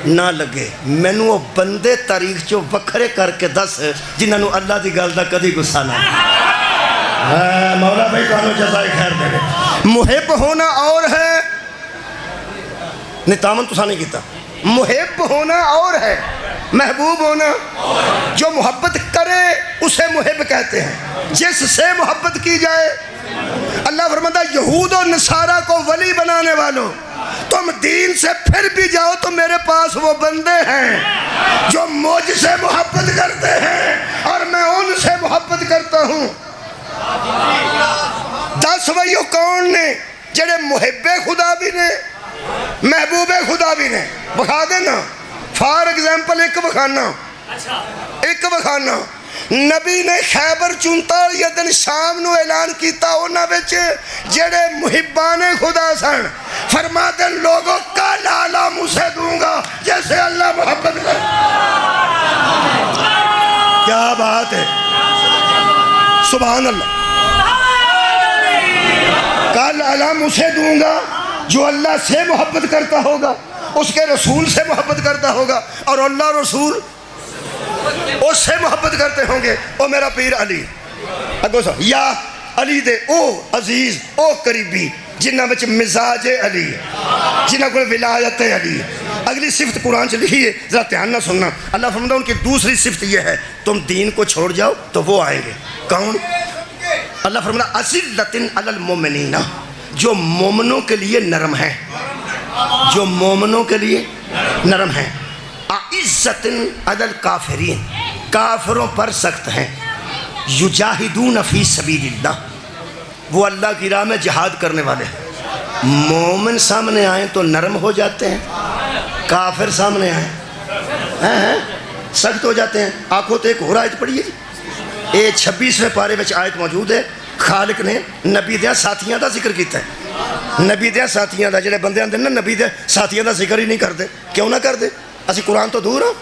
نہ لگے. مینوں وہ بندے تاریخ چو وکھرے کر کے دس جنہاں نوں اللہ دی گل دا کدی غصہ نہ مولا بھائی تانوں جزائے خیر دے. محب ہونا اور ہے نہیں تامن تساں نہیں کیتا. محب ہونا اور ہے محبوب ہونا. جو محبت کرے اسے محب کہتے ہیں جس سے محبت کی جائے. اللہ فرماتا ہے یہود و نصارہ کو ولی بنانے والوں تم دین سے پھر بھی جاؤ تو میرے پاس وہ بندے ہیں جو مجھ سے محبت کرتے ہیں اور میں ان سے محبت کرتا ہوں. 10 وہیوں کون نے جڑے محب خدا بھی نے محبوب خدا بھی نے بخا دینا. فار ایگزامپل ایک بخانا نبی نے خیبر 44 دن شام نو اعلان کیتا انہاں وچ جڑے محبان خدا سن فرما دن لوگوں کا لالا اسے دوں گا جیسے اللہ محبت کر. کیا بات ہے سبحان اللہ. کل علام اسے دوں گا جو اللہ سے محبت کرتا ہوگا اس کے رسول سے محبت کرتا ہوگا اور اللہ رسول اس سے محبت کرتے ہوں گے. او میرا پیر علی اگو سا یا علی دے او عزیز او قریبی جنہ وچ مزاج علی جنہ کو ولایت علی. اگلی صفت قرآن سے لکھی ہے ذرا دھیان نہ سننا. اللہ فرماتا ہے ان کی دوسری صفت یہ ہے تم دین کو چھوڑ جاؤ تو وہ آئیں گے. کون؟ اللہ فرماتا ہے اذلۃ علی المؤمنین جو مومنوں کے لیے نرم ہے جو مومنوں کے لیے نرم ہے. اعزۃ علی الکافرین کافروں پر سخت ہیں. یجاہدون فی سبیل اللہ وہ اللہ کی راہ میں جہاد کرنے والے ہیں. مومن سامنے آئیں تو نرم ہو جاتے ہیں کافر سامنے آئیں سخت ہو جاتے ہیں. آنکھوں تو ایک اور آیت پڑھی ہے یہ 26ویں پارے میں آیت موجود ہے. خالق نے نبی دیاں ساتھیاں دا ذکر کیتا ہے. نبی دیاں ساتھیاں دا جڑے بندے آندے نا نبی دے ساتھیاں دا ذکر ہی نہیں کرتے. کیوں نہ کرتے؟ اسی قرآن تو دور ہاں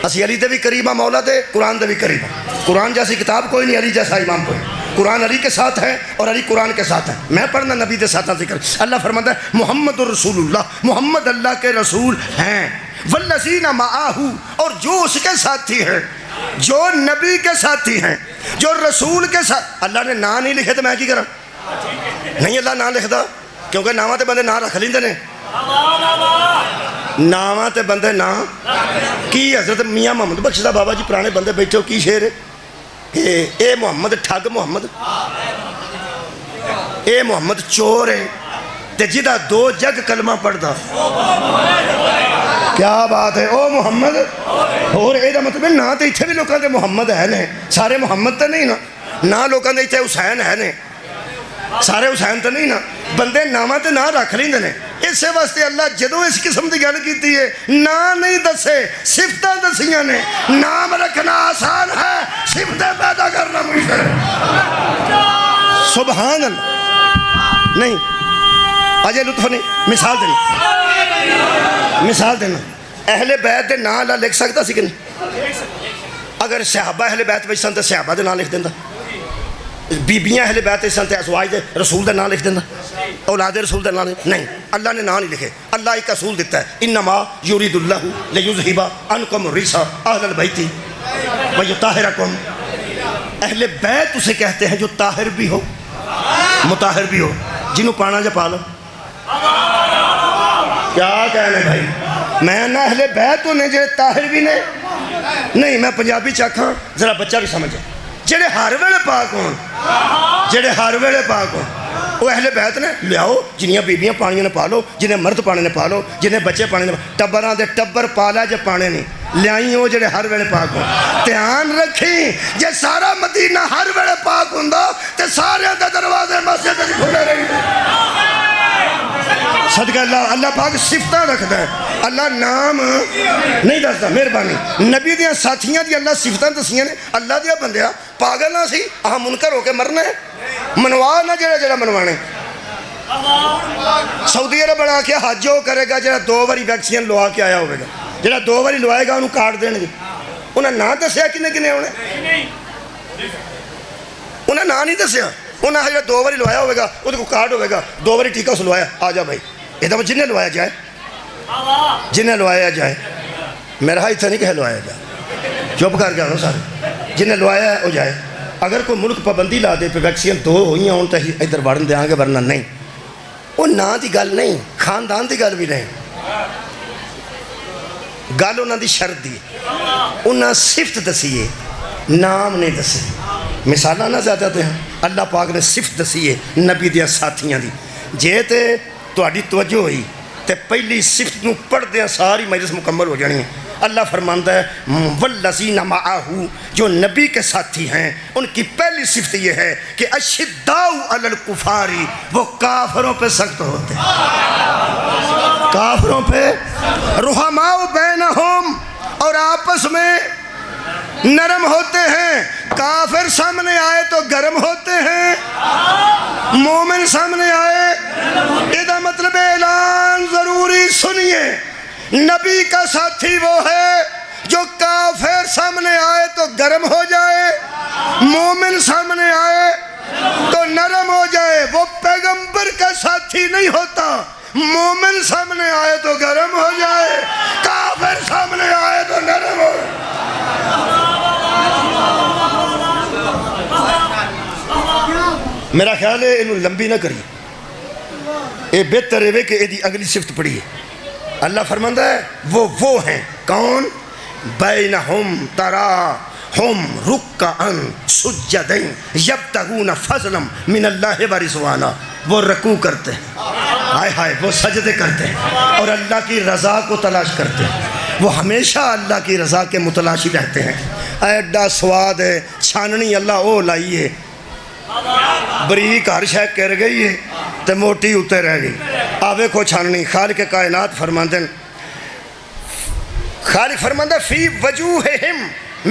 اسی علی دے بھی قریب ہاں مولا دے قرآن دے بھی قریب ہاں. قرآن جیسی کتاب کوئی نہیں علی جیسا امام کوئی. قرآن علی کے ساتھ ہے اور علی قرآن کے ساتھ ہے. میں پڑھنا نبی دے ساتھ ذکر. اللہ فرماتا ہے محمد الرسول اللہ محمد اللہ کے رسول ہیں. والذین معاہ اور جو اس کے ساتھی ہیں جو نبی کے ساتھی ہیں جو رسول کے ساتھ. اللہ نے نام نہیں لکھے تو میں کی کرا نہیں اللہ نام لکھتا کیونکہ نامہ تے بندے نام رکھ لیندے نے. نامہ تے بندے نام کی حضرت میاں محمد بخش دا بابا جی پرانے بندے بیٹھے ہو کی شعر ہے اے محمد ٹھگ محمد اے محمد چور ہے تے جدہ 2 جگ کلمہ پڑھ دا. کیا بات ہے او محمد. اور اے دا مطلب نہ تے اتھے بھی لوکاں دے محمد ہے نے سارے محمد تے نہیں نہ لوکاں دے اتھے حسین ہے نے سارے حسین تے نہیں بندے نامہ تے نہ رکھ لیندے نے. اسے واسطے اللہ جدو اس قسم دی گل کیتی ہے نہ نہیں دسے صفتاں دسیاں نے. نام رکھنا آسان ہے صفتیں پیدا کرنا مشکل ہے. سبحان اللہ. نہیں اجے لطف نہیں مثال دینا اہل بیت دے نام اللہ لکھ سکتا سی کہ نہیں؟ اگر صحابہ اہل بیت وچ سن تے صحابہ دے نام لکھ دیندا. بیبیاں اہل بیت وچ سن تے ازواج دے رسول دا نام لکھ دیندا. اولاد رسول اللہ نے نہیں، اللہ نے نام نہیں لکھے، اللہ ایک اصول دیتا ہے انما یرید اللہ لیذھب عنکم الرجس اہل البیت ویطہرکم. اہل بیت اسے کہتے ہیں جو طاہر بھی ہو مطہر بھی ہو. جنہوں پانا جا پا لو. کیا کہنے بھائی، میں نہ اہل بیت ہونے جڑے طاہر بھی نے نہیں. میں پنجابی چاکھاں ذرا بچہ بھی سمجھے. جڑے ہر ویلے پاک ہون، جڑے ہر ویلے پاک ہون وہ اہل بیت نے. لیاؤ جنیاں بیبیاں پانیاں نے پا لو، جنہیں مرد پانے نے پا لو، جنہیں بچے پانے نے ٹبراں دے ٹبر پالا جے پانے نہیں لیائی ہو جڑے ہر ویلے پاک ہوں. دھیان رکھیں جے سارا مدینہ ہر ویلے پاک ہوندا تے سارے دے دروازے مسجد وچ کھلے رہندے. صدقہ اللہ. اللہ پاک صفتاں رکھدا ہے، اللہ نام نہیں دسدا. مہربانی نبی دیاں ساتھیاں دی اللہ صفتاں دسیاں نے. اللہ دیا بندیا پاگل نہ سی آہ منکر ہو کے مرنا ہے. منوا نہ جڑا منوانے. سعودی عرب بڑا کیا حج ہو کرے گا جڑا 2 باری ویکسین لوا کے آیا ہوئے گا. جڑا 2 باری لوائے گا انہوں کارڈ دیں گے. انہیں نہ دسیا کنے کنے ہونے، انہیں نہ نہیں دسیا. انہیں جڑا 2 باری لوایا ہوئے گا وہ کو کارڈ ہوئے گا 2 باری ٹیکہ سے لوایا آ جا بھائی. یہ تو جنہیں لوایا جائے، جنہیں لوایا جائے. میرا ہاں اتنا نہیں کہ لوایا جائے، چپ کر کے آنا سارے. جنہیں لوایا ہے وہ جائے. اگر کوئی ملک پابندی لا دے پہ ویکسین 2 ہوئی ہوں تو ادھر بڑھن دیں گے، ورنہ نہیں. وہ نا دی گل نہیں، خاندان دی گل بھی نہیں. گل انہوں دی شرط دی، انہوں صفت دسیے، نام نہیں دسی. مثالہ نہ زیادہ دے ہیں. اللہ پاک نے صفت دسیے نبی دیا ساتھیاں دی. جے تے تہاڈی توجہ ہوئی تے پہلی صفت نو پڑھ دیا ساری مجلس مکمل ہو جانی ہے. اللہ فرماندہ ہے والذین معاہو، جو نبی کے ساتھی ہیں ان کی پہلی صفت یہ ہے کہ اشداء علی الکفار، وہ کافروں پہ سخت ہوتے ہیں، کافروں پہ. رحماء بینہم، اور آپس میں نرم ہوتے ہیں. کافر سامنے آئے تو گرم ہوتے ہیں، مومن سامنے آئے. یہ مطلب اعلان ضروری سنیے، نبی کا ساتھی وہ ہے جو کافر سامنے آئے تو گرم ہو جائے، مومن سامنے آئے تو نرم ہو جائے. وہ پیغمبر کا ساتھی نہیں ہوتا، مومن سامنے آئے تو گرم ہو جائے، کافر سامنے آئے تو نرم ہو جائے. میرا خیال ہے انہوں لمبی نہ کری، یہ بہتر ہے کہ یہ اگلی صفت پڑھی ہے. اللہ فرماندہ ہے وہ ہیں کون؟ بینہم تراہم رکعا سجدا یبتغون فضلا من اللہ ورضوانا. وہ رکوع کرتے ہیں، ہائے ہائے وہ سجدے کرتے ہیں اور اللہ کی رضا کو تلاش کرتے ہیں. وہ ہمیشہ اللہ کی رضا کے متلاشی رہتے ہیں. ایڈا سواد ہے چھاننی اللہ او لائی ہے، بریک ہر شے کر گئی ہے تے موٹی اتے رہ گئی. آوے کو چھاننی. خالق کائنات فرماندن، خالق فرماندہ فی وجوہہم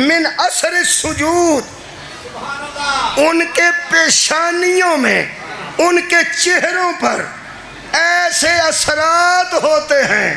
من اثر السجود، ان کے پیشانیوں میں، ان کے چہروں پر ایسے اثرات ہوتے ہیں،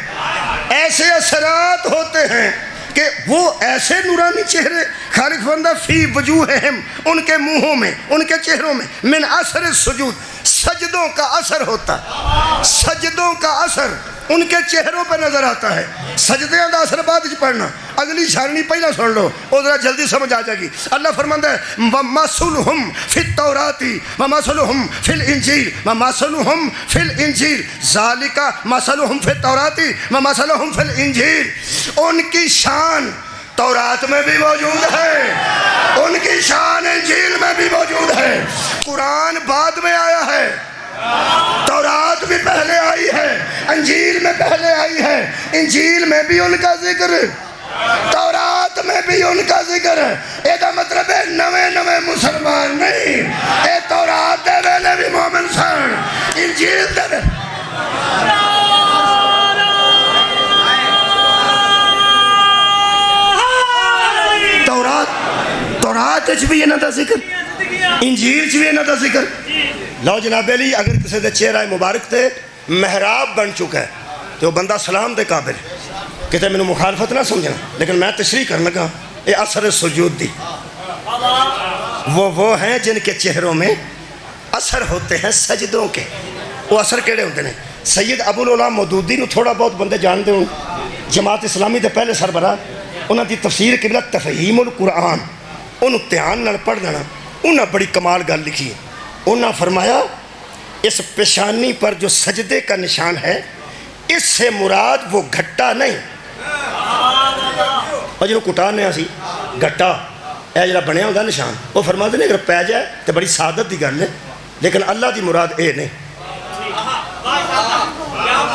ایسے اثرات ہوتے ہیں کہ وہ ایسے نورانی چہرے. خالق فرماندہ فی وجوہہم، ان کے منہوں میں، ان کے چہروں میں، من اثر السجود، سجدوں کا اثر ہوتا ہے، سجدوں کا اثر ان کے چہروں پر نظر آتا ہے. سجدیاں دا اثر بعد وچ پڑھنا، اگلی چھاننی پہلا سن لو او ذرا جلدی سمجھ آ جائے گی. اللہ فرماندہ ہے وَمَثَلُهُمْ فِي التَّوْرَاةِ وَمَثَلُهُمْ فِي الْإِنْجِيلِ وَمَثَلُهُمْ فِي الْإِنْجِيلِ ذَلِكَ مَثَلُهُمْ فِي التَّوْرَاةِ وَمَثَلُهُمْ فِي الْإِنْجِيلِ. ان کی شان تورات میں بھی موجود ہے، ان کی شان انجیل میں بھی موجود ہے. قرآن بعد میں آیا ہے، تورات بھی پہلے آئی ہے، انجیل میں پہلے آئی ہے. انجیل میں بھی ان کا ذکر، تورات میں بھی ان کا ذکر ہے. یہ مطلب ہے نوے مسلمان نہیں، اے تورات دے ویلے بھی مومن سن، انجیل دے تورات بھی انہاں دا ذکر، انجیل بھی انہاں دا ذکر. لو جناب علی اگر کسی دے چہرہ مبارک تے محراب بن چکا ہے تو بندہ سلام دے قابل ہے. کہتے میں نے مخالفت نہ سمجھنا، لیکن میں تشریح کرنے کا یہ اثر سجود دی. وہ ہیں جن کے چہروں میں اثر ہوتے ہیں سجدوں کے. وہ اثر کہڑے ہوتے ہیں؟ سید ابو العلا مودودی نو تھوڑا بہت بندے جانتے ہوں، جماعت اسلامی دے پہلے سربراہ، انہوں دی تفسیر قبلہ تفہیم القرآن انہوں دھیان نال پڑھ دینا، انہوں بڑی کمال گل لکھی ہے۔ انہوں فرمایا اس پیشانی پر جو سجدے کا نشان ہے اس سے مراد وہ گھٹا نہیں، اور جنہوں کٹانے سی گھٹا اے جڑا بنیا ہوتا نشان، وہ فرماتے ہیں اگر پی جائے تو بڑی سعادت دی گل ہے، لیکن اللہ دی مراد اے نہیں۔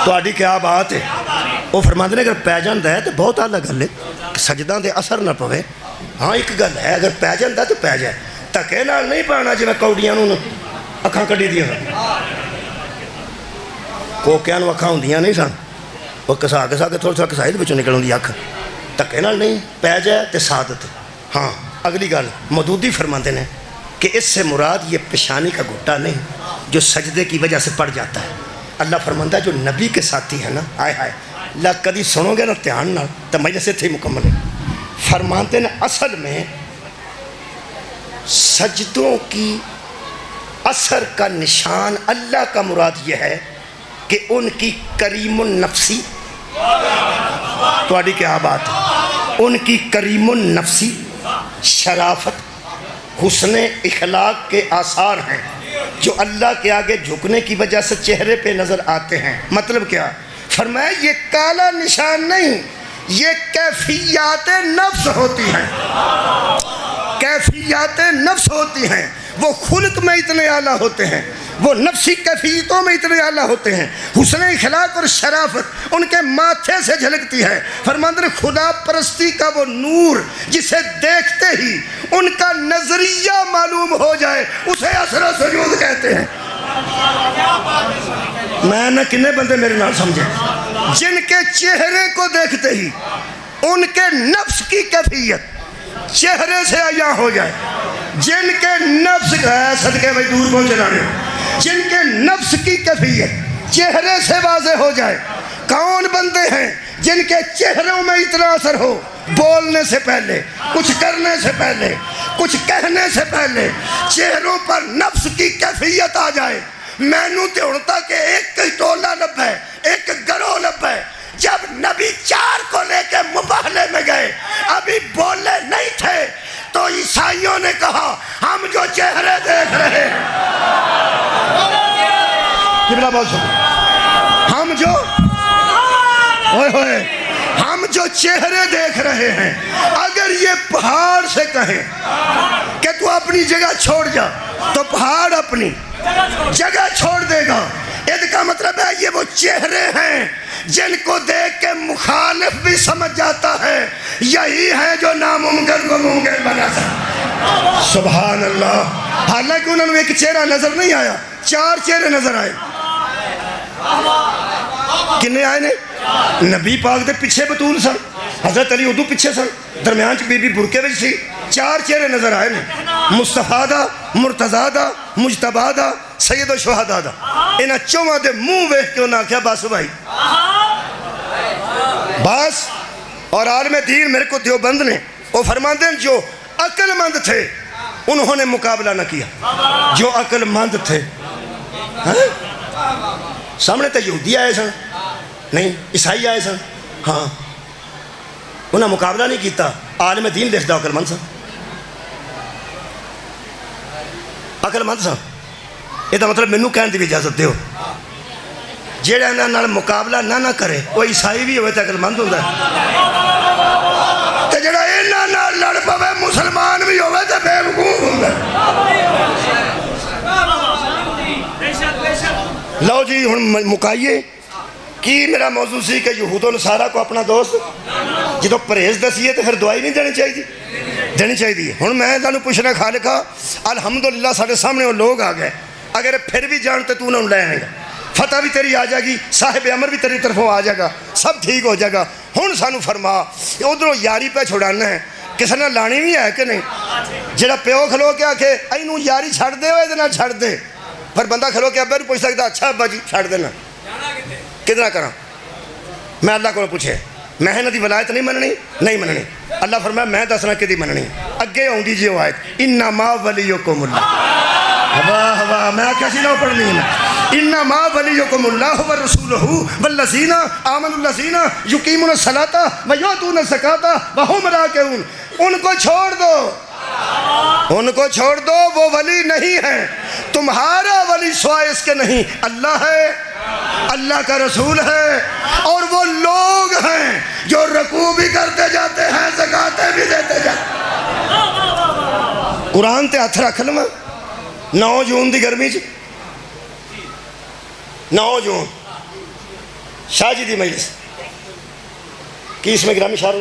تہاڈی کیا بات ہے؟ وہ فرماتے ہیں اگر پی جاتا ہے تو بہت اعلیٰ گل ہے، سجدہ دے اثر نہ پوے۔ ہاں ایک گل ہے، اگر پی جاتا تو پی جائے، دھکے نال نہیں پانا جی میں کوڑیاں نوں اکھاں کڈی دیاں کوکیاں نوں اکھاں ہوندیاں نہیں سن، وہ کسا کے تھوڑا سا کسائی دے وچوں نکل آندی اکھ، دھکے نال نہیں، پی جائے تو سعادت۔ ہاں اگلی گل مودودی فرماتے ہیں کہ اس سے مراد یہ پیشانی کا گھٹا نہیں جو سجدے کی وجہ سے پڑ جاتا ہے۔ اللہ فرماتا ہے جو نبی کے ساتھی ہیں نا، آئے ہائے اللہ کدی سنو گے نا دھیان نال تو مجلس سے تھی مکمل ہے۔ فرماتے ہیں اصل میں سجدوں کی اثر کا نشان اللہ کا مراد یہ ہے کہ ان کی کریم النفسی، تہاڈی کیا بات ہے، ان کی کریم النفسی، شرافت، حسن اخلاق کے آثار ہیں جو اللہ کے آگے جھکنے کی وجہ سے چہرے پہ نظر آتے ہیں۔ مطلب کیا؟ فرمایا یہ کالا نشان نہیں، یہ کیفیات نفس ہوتی ہیں، کیفیات نفس ہوتی ہیں، وہ خلق میں اتنے اعلیٰ ہوتے ہیں، وہ نفسی کیفیتوں میں اتنے اعلیٰ ہوتے ہیں، حسن اخلاق اور شرافت ان کے ماتھے سے جھلکتی ہے۔ فرماتے ہیں خدا پرستی کا وہ نور جسے دیکھتے ہی ان کا نظریہ معلوم ہو جائے اسے اثر و سجود کہتے ہیں۔ میں نہ کنے بندے میرے نال سمجھے، جن کے چہرے کو دیکھتے ہی ان کے نفس کی کیفیت چہرے سے عیاں ہو جائے، جن کے نفس صدقے بھائی دور پہنچے لانے، جن کے نفس کی کیفیت چہرے سے واضح ہو جائے۔ کون بندے ہیں جن کے چہروں میں اتنا اثر ہو، بولنے سے پہلے، کچھ کرنے سے پہلے، کچھ کہنے سے پہلے چہروں پر نفس کی کیفیت آ جائے۔ مینوں تے ہن تک ایک ٹولہ لبھے، ایک گروہ لبھے، جب نبی 4 کو لے کے مباہلے میں گئے ابھی بولے نہیں تھے تو عیسائیوں نے کہا ہم جو چہرے دیکھ رہے ہیں، ہم جو چہرے دیکھ رہے ہیں، اگر یہ پہاڑ سے کہیں کہ تو اپنی جگہ چھوڑ جا تو پہاڑ اپنی جگہ چھوڑ دے گا۔ اس کا مطلب ہے یہ وہ چہرے ہیں جن کو دیکھ کے مخالف بھی سمجھ جاتا ہے یہی ہے جو ناممکن کو ممکن بنا سکتا۔ سبحان اللہ۔ حالانکہ انہوں نے ایک چہرہ نظر نہیں آیا، 4 چہرے نظر آئے۔ کنے آئے نے؟ نبی پاک دے پیچھے بطول سن، حضرت علی ادو پیچھے سن، درمیان چ بی بی برکے وچ سی، 4 چہرے نظر آئے نے، مصطفیٰ دا، مرتضیٰ دا، مجتبیٰ دا، سید و شہداء دا۔ انہاں 4 دے منہ ویکھ کے انہاں کیا بس بھائی بس۔ اور عالم دین میرے کو دیوبند نے وہ فرماتے ہیں جو عقل مند تھے انہوں نے مقابلہ نہ کیا، جو عقل مند تھے سامنے تو یہودی آئے سن نہیں، عیسائی آئے سن، ہاں انہوں نے مقابلہ نہیں کیتا، عالم دین لکھدا عقل مند سن، عقل مند سن۔ یہ مطلب مینوں کہنے دی بھی اجازت دیو جیڑا انہاں نال مقابلہ نہ کرے وہ عیسائی بھی ہوئے تو عقل مند ہوندا ہے، تے جیڑا انہاں نال لڑ پوے مسلمان بھی ہوئے تو بے وقوف ہوندا ہے۔ لو جی ہن مکائیے کی میرا موضوع سی کہ یہود و نصارہ کو اپنا دوست جدو پرہیز دسیے تو پھر دعائی نہیں دینی چاہیے۔ ہن میں تانوں پوچھنا خالقہ الحمدللہ سارے سامنے وہ لوگ آ گئے، اگر پھر بھی جانتے تو انہوں لے آئے گا، فتح بھی تیری آ جائے گی، صاحب امر بھی تیری طرفوں آ جائے گا، سب ٹھیک ہو جائے گا۔ ہن سانوں فرما ادھروں یاری پہ چھڑانا ہے، کسی نے لانی بھی ہے کہ نہیں؟ جڑا پیو کھلو کے آکھے اینوں یاری چھڑ دے ہوئے نہ چھڑ دے، پھر بندہ کھلو کے ابے نوں پوچھ سکتا اچھا ابا جی چھڑ دینا کتنا کراں؟ میں اللہ کو پوچھے میں انہاں دی ولایت نہیں مننی۔ اللہ فرمایا میں دسنا کدی مننی، اگے آؤندی جی وہ آیت انما ولیکم اللہ۔ واہ واہ، میں کیسی نہ پڑھنی ہے انما ولیکم اللہ ورسولہ والذین آمنوا الذین یقیمون الصلاۃ ویؤتون الزکاۃ وہم راکعون. ان کو چھوڑ دو، ان کو چھوڑ دو، وہ ولی نہیں ہیں. تمہارا ولی سوائے اس کے نہیں اللہ ہے، اللہ کا رسول ہے، اور وہ لوگ ہیں جو رکوع بھی کرتے جاتے ہیں، زکاتیں بھی دیتے جاتے ہیں. قرآن تے ہاتھ رکھ لواں. 9 جون دی گرمی 9 جون شاہ جی دی مجلس کی اس میں گرامی شاہ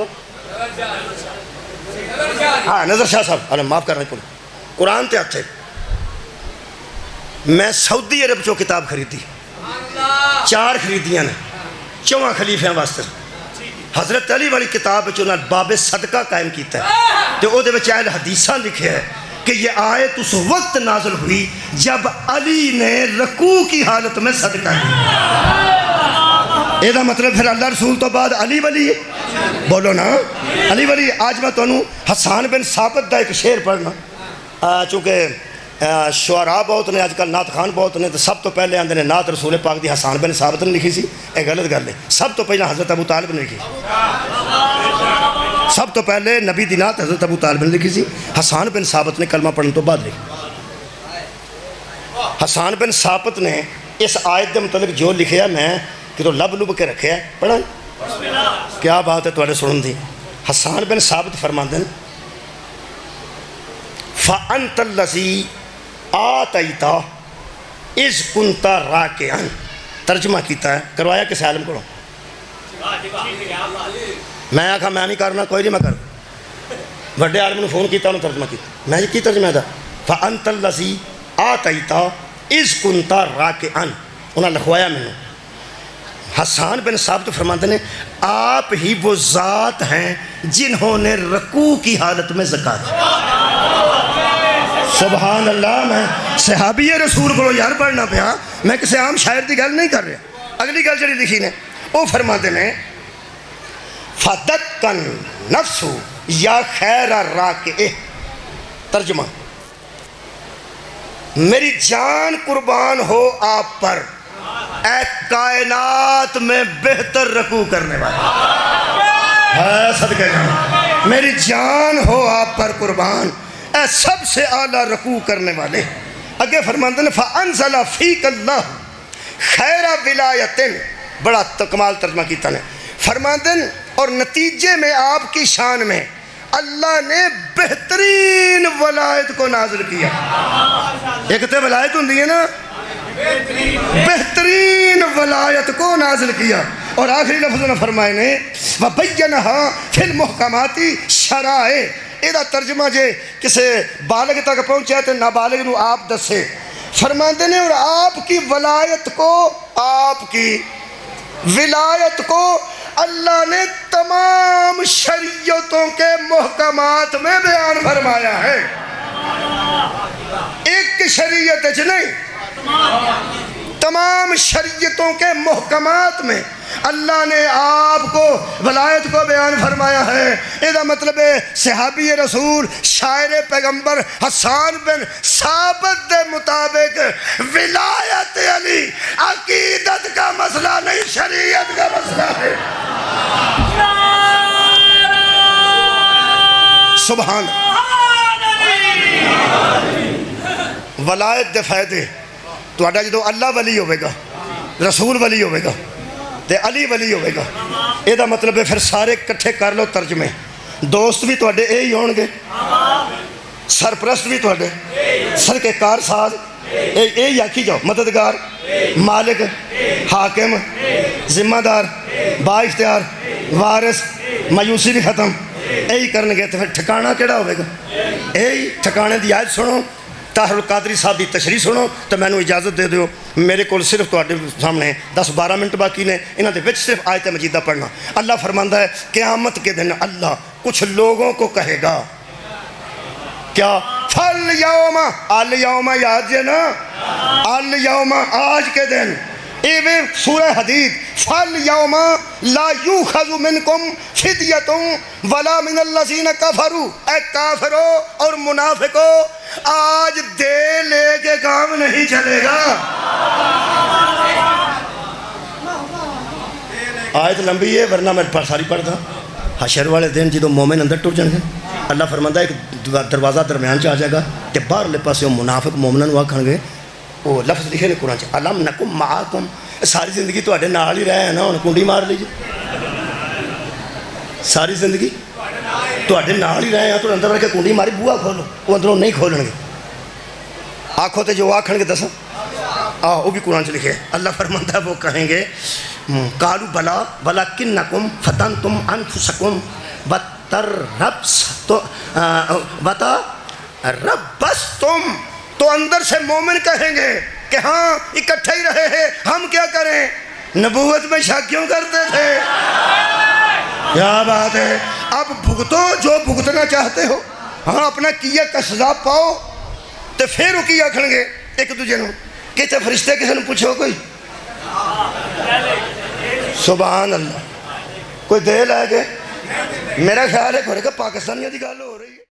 ہاں نظر شاہ صاحب معاف کر رہے ہیں. قرآن تے ہاتھ. میں سعودی عرب چو کتاب خریدی، 4 خریدیاں نے 4 خلیفیاں واسطے. حضرت علی والی کتاب چ باب صدقہ قائم کیتا ہے تو او دے وچ اہل حدیثاں لکھے ہے کہ یہ آیت اس وقت نازل ہوئی جب علی نے رکوع کی حالت میں صدقہ کیا. یہ مطلب پھر اللہ رسول تو بعد علی ولی ہے. بولو نا علی ولی. آج میں تمہیں حسان بن ثابت دا ایک شعر پڑھنا، چونکہ شعراء بہت نے آج کل، نعت خان بہت نے، تو سب تو پہلے آندے نے نعت رسول پاک دی حسان بن ثابت نے لکھی سی. یہ غلط گل ہے. سب تو پہلے حضرت ابو طالب نے لکھی، سب تو پہلے نبی دی نعت حضرت ابو طالب نے لکھی سی. حسان بن ثابت نے کلمہ پڑھنے تو بعد لکھی. حسان بن ثابت نے اس آیت دے متعلق جو لکھیا میں کہ تو لب لب کے رکھیا ہے. پڑھا کیا بات ہے تواڈے سنن دی. حسان بن ثابت فرماندے ہیں فَأَنْتَ الَّذِي آتَيْتَ اِذْ كُنْتَ رَاكِعًا. ترجمہ کیتا ہے، کروایا کس عالم کو. میں آکھا میں نہیں کرنا، کوئی نہیں میں کر. بڑے عالم نے فون کیتا، انہوں ترجمہ کیتا. میں کی ترجمہ تھا فَأَنْتَ الَّذِي آتَيْتَ اِذْ كُنْتَ رَاكِعًا. انہوں نے لکھوایا میں نے. حسان بن ثابت فرماتے ہیں آپ ہی وہ ذات ہیں جنہوں نے رکوع کی حالت میں زکات. سبحان اللہ. میں صحابی رسول کو یار پڑھنا پیا، میں کسی عام شاعر دی گل نہیں کر رہا. اگلی گل جڑی لکھی نے وہ فرماتے ہیں فَدَتْ کَن نَفْسُ یا خیر راکع. ترجمہ میری جان قربان ہو آپ پر اے کائنات میں بہتر رکوع کرنے والا ہے. صدقے جان میری جان ہو آپ پر قربان اے سب سے اعلیٰ رکوع کرنے والے. اگے فرماتے ہیں فَأَنزَلَ فِيكَ اللَّهُ خَيْرَ وِلَایَةٍ. بڑا کمال ترجمہ کیتا نے. فرماتے ہیں اور نتیجے میں آپ کی شان میں اللہ نے بہترین ولایت کو نازل کیا. ایک تے ولایت ہوندی ہے نا، بہترین ولایت کو نازل کیا. اور آخری لفظ نے فرمائے نے وَبَيَّنَهَا فِي الْمُحْكَمَاتِ شَرَائِعِ. یہ ترجمہ جے کسے بالغ تک پہنچے تو نابالغ نو آپ دسے. فرماتے ہیں اور آپ کی ولایت کو، آپ کی ولایت کو اللہ نے تمام شریعتوں کے محکمات میں بیان فرمایا ہے. ایک شریعت نہیں، تمام شریعتوں کے محکمات میں اللہ نے آپ کو ولایت کو بیان فرمایا ہے. یہ مطلب ہے صحابی رسول شاعر پیغمبر حسان بن ثابت دے مطابق ولایت علی عقیدت کا مسئلہ نہیں، شریعت کا مسئلہ ہے. سبحان ولایت دے فائدے. تہاڈا جدو اللہ ولی ہوئے گا، رسول ولی ہوئے گا تے علی ولی ہوئے گا، یہ مطلب ہے پھر سارے کٹھے کر لو ترجمے. دوست بھی تہاڈے یہی ہون گے، سرپرست بھی تہاڈے، سرکے کار ساز یہی آکھی جاؤ، مددگار، مالک، حاکم، ذمہ دار، با اختیار، وارث، مایوسی بھی ختم. یہی کرن گے تو پھر ٹھکانہ کیڑا ہوئے گا. یہی ٹھکانے دی آیت سنو، طاہر القادری صاحب دی تشریح سنو تو میں نے اجازت دے دیو. میرے کو صرف تواڈے سامنے 10-12 منٹ باقی نے، انہاں دے وچ صرف آیت مجیدہ پڑھنا. اللہ فرماندا ہے قیامت کے دن اللہ کچھ لوگوں کو کہے گا کیا فَالْيَوْمَ، الیوم یاد جے نا، الیوم آج کے دن، ایویں سورہ حدید فَالْيَوْمَ لَا يُؤْخَذُ مِنْكُمْ فِدْيَةٌ وَلَا مِنَ الَّذِينَ كَفَرُوا، اے کافرو اور منافقو، آج دے لے کے کام نہیں چلے گا۔ آیت لمبی ہے ورنہ میں ساری پڑھتا۔ حشر والے دن جدو مومن اندر ٹر جان گے، اللہ فرماندا ہے ایک دروازہ درمیان چ آ جائے گا تے باہرلے پاسے منافق مومناں نوں آکھن گے، وہ لفظ لکھے نے قرآن چ، الم نکم معکم، ساری زندگی تواڈے نال ہی رہے ہیں نا، ہن کنڈی مار لیجیے۔ ساری زندگی تواڈے نال ہی رہے ہیں، تو اندر رکھ کے کنڈی ماری، بوا کھولو، وہ اندروں نہیں کھولن گے۔ آکھو تے جو آکھن گے دساں، وہ بھی قرآن چ لکھے۔ اللہ فرماندا ہے وہ کہیں گے قالوا بلا ولکنکم فتنتم انفسکم وتربصتم، تو اندر سے مومن کہیں گے کہ ہاں اکٹھے ہی رہے ہیں، ہم کیا کریں، نبوت میں شک کیوں کرتے تھے۔ کیا بات ہے، اب بھگتو جو بھگتنا چاہتے ہو، ہاں اپنا کیا کا سزا پاؤ، تو پھر وہ کی آکھن گے ایک دوجے نوں کہ تے فرشتے کسی نے پوچھو کوئی، سبحان اللہ، کوئی دے لے گے، میرا خیال ہے کہ پاکستانیوں کی گل ہو